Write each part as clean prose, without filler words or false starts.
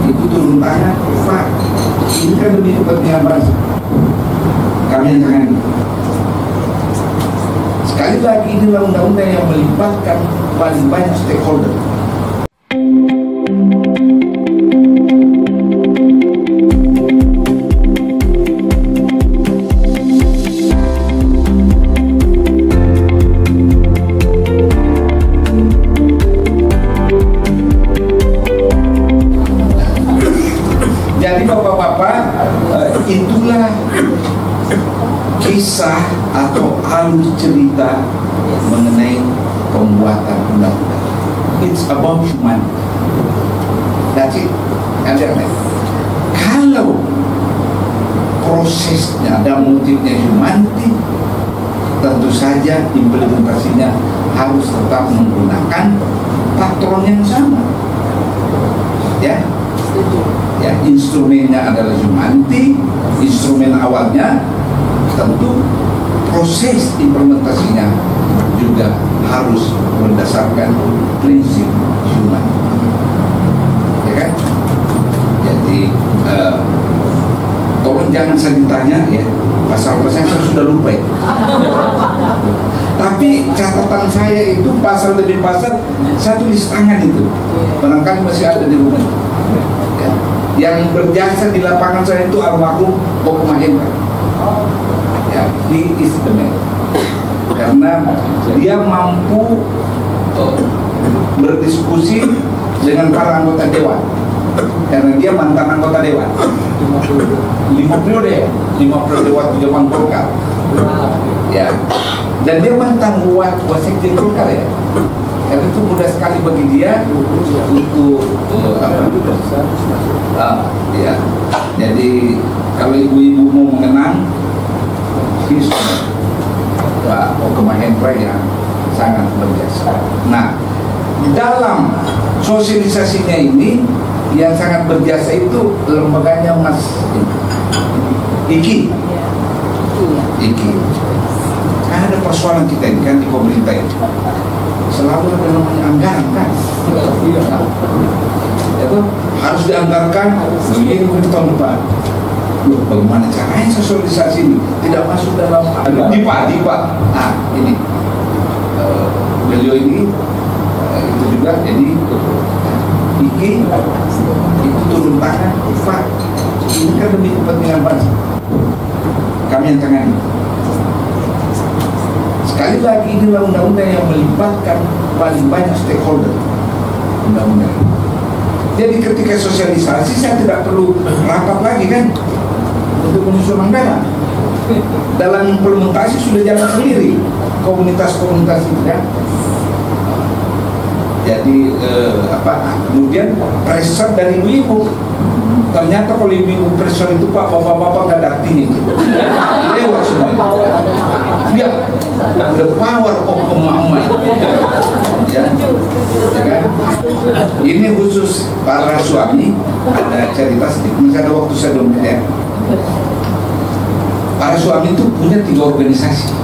Itu turun tangan, Pak. Ini kan demi kepentingan bangsa. Kami yang tangani. Sekali lagi inilah undang-undang yang melibatkan paling banyak stakeholder. Jadi bapak-bapak, itulah kisah atau alur cerita mengenai pembuatan undang-undang. It's about humanity. That's it. Kalau prosesnya dan motifnya humanity, tentu saja implementasinya harus tetap menggunakan patron yang sama. Ya. Ya, instrumennya adalah humanity, instrumen awalnya, tentu proses implementasinya juga harus berdasarkan prinsip humanity. Ya kan? Jadi tolong jangan saya ditanya ya pasal-pasal, saya sudah lupa ya. Tapi catatan saya itu pasal demi pasal saya tulis tangan itu, barangkali masih ada di rumah. Ya. Yang berjasa di lapangan saya itu almarhum Boku Mahendra. Ya, he is the man. Karena dia mampu berdiskusi dengan para anggota dewan. Karena dia mantan anggota dewan 5 periode waktu zaman Golkar. Ya. Dan dia mantan wasekjen Golkar ya. Karena itu mudah sekali bagi dia untuk ya. Jadi kalau ibu-ibu mau mengenang Pak Boku Mahendra yang sangat berjasa. Nah, dalam sosialisasinya ini yang sangat berjasa itu lembaganya Mas Iki. Ada persoalan kita ini kan di pemerintah itu selalu ada namanya anggaran kan. Itu harus dianggarkan begini tahun depan. Loh, bagaimana caranya sosialisasi ini tidak masuk dalam DIPA. Nah ini beliau ini itu juga jadi Iki itu turun tangan, Pak. Ini kan demi kepentingan bangsa. Kami yang tangani. Sekali lagi inilah undang-undang yang melibatkan paling banyak stakeholder. Undang-undang. Jadi ketika sosialisasi saya tidak perlu rapat lagi kan untuk menyusun anggaran. Dalam implementasi sudah jalan sendiri komunitas-komunitas itu kan. Jadi kemudian pressure dari ibu-ibu. Ternyata kalau ibu-ibu pressure itu Pak, bapak-bapak nggak ada artinya itu. Lewat semua. Ya, the power of emak-emak. Ya, kan? Ini khusus para suami. Ada cerita sedikit. Masih ada waktu saya belum ya. Para suami itu punya 3 organisasi.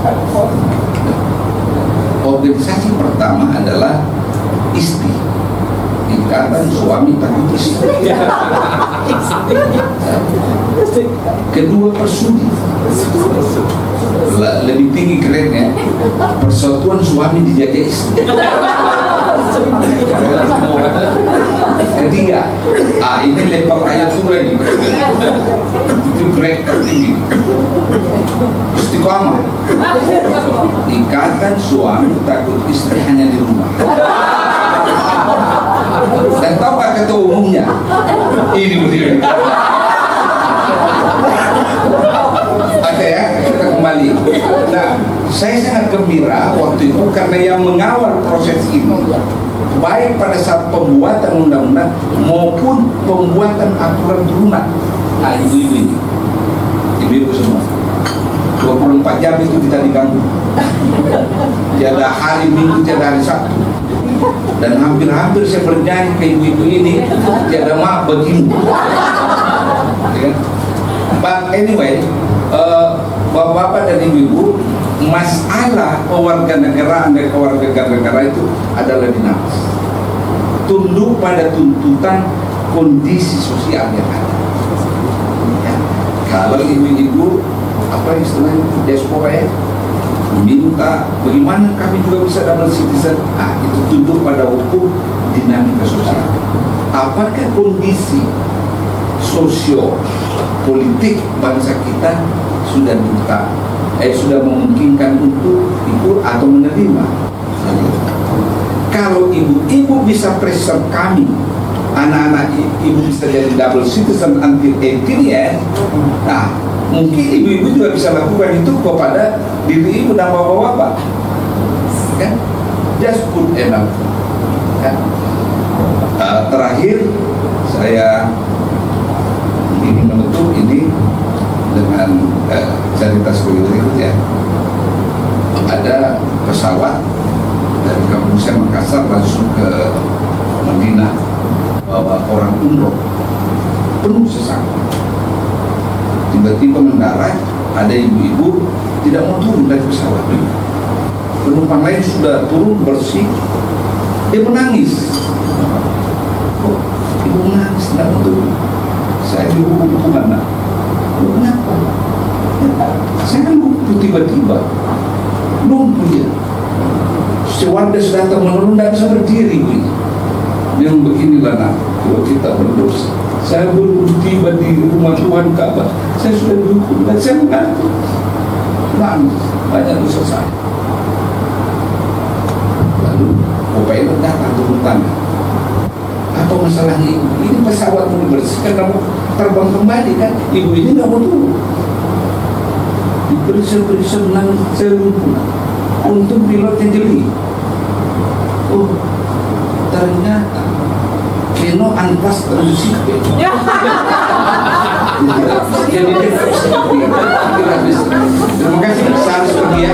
Organisasi pertama adalah ISTI, Ikatan Suami Takut Istri. Kedua Persudi, lebih tinggi kerennya, Persatuan Suami Dijaga Istri. Ketiga, ini level ayatul ini, itu grade tertinggi. Istiqomah, Ikatan Suami Takut Istri Hanya di Rumah. Dan tahu Pak ketua umumnya? Ini berdiri. Oke ya, kita kembali. Nah, saya sangat gembira waktu itu karena yang mengawal proses ini, baik pada saat pembuatan undang-undang maupun pembuatan aturan turunan. Nah, ibu-ibu ini, ibu-ibu semua. 24 jam itu kita diganggu. Tiada hari Minggu, tiada hari Sabtu. Dan hampir-hampir saya bernyanyi ke ibu-ibu ini, tiada maaf bagimu. But anyway, bapak-bapak dan ibu-ibu, masalah kewarganegaraan dan kewarganegaraan itu adalah dinamis. Tunduk pada tuntutan kondisi sosial yang ada. Ya. Kalau ibu-ibu apa istilahnya diaspora ya, minta bagaimana kami juga bisa double citizen, itu tunduk pada hukum dinamika sosial. Apakah kondisi sosio politik bangsa kita sudah sudah memungkinkan untuk ikut atau menerima? Kalau ibu-ibu bisa preserve kami, anak-anak ibu bisa jadi double citizen until 18 ya, nah mungkin ibu-ibu juga bisa lakukan itu kepada diri ibu dan bapak-bapak, kan? Just put enough. Kan? Terakhir saya ingin menutup ini dengan cerita sebagai berikut ya. Ada pesawat dari Kabupaten Makassar langsung ke Madinah bawa orang umroh penuh sesak. Tiba-tiba mendarat, ada ibu-ibu tidak mau turun dari pesawat. Penumpang lain sudah turun bersih, dia menangis. Oh, ibu menangis tidak mau turun. Saya dihubung kemana? Kenapa? Saya kan lumpuh tiba-tiba, lumpuh ya. Stewardess sudah datang menurun, tidak bisa berdiri. Yang beginilah nak, kalau kita berdosa. Saya belum tiba di rumah Tuhan Ka'bah, saya sudah dihukum dan saya mengantuk. Nangis, banyak dosa saya. Lalu pilot datang turun tangan. Apa masalahnya ibu? Ini pesawat mau dibersihkan, mau terbang kembali kan? Ibu ini nggak mau turun. Diperiksa menangis, saya lumpuh. Untung pilotnya jeli. Oh, ternyata Keno anpas terusik. Jadi terima kasih, saya harus pergi ya.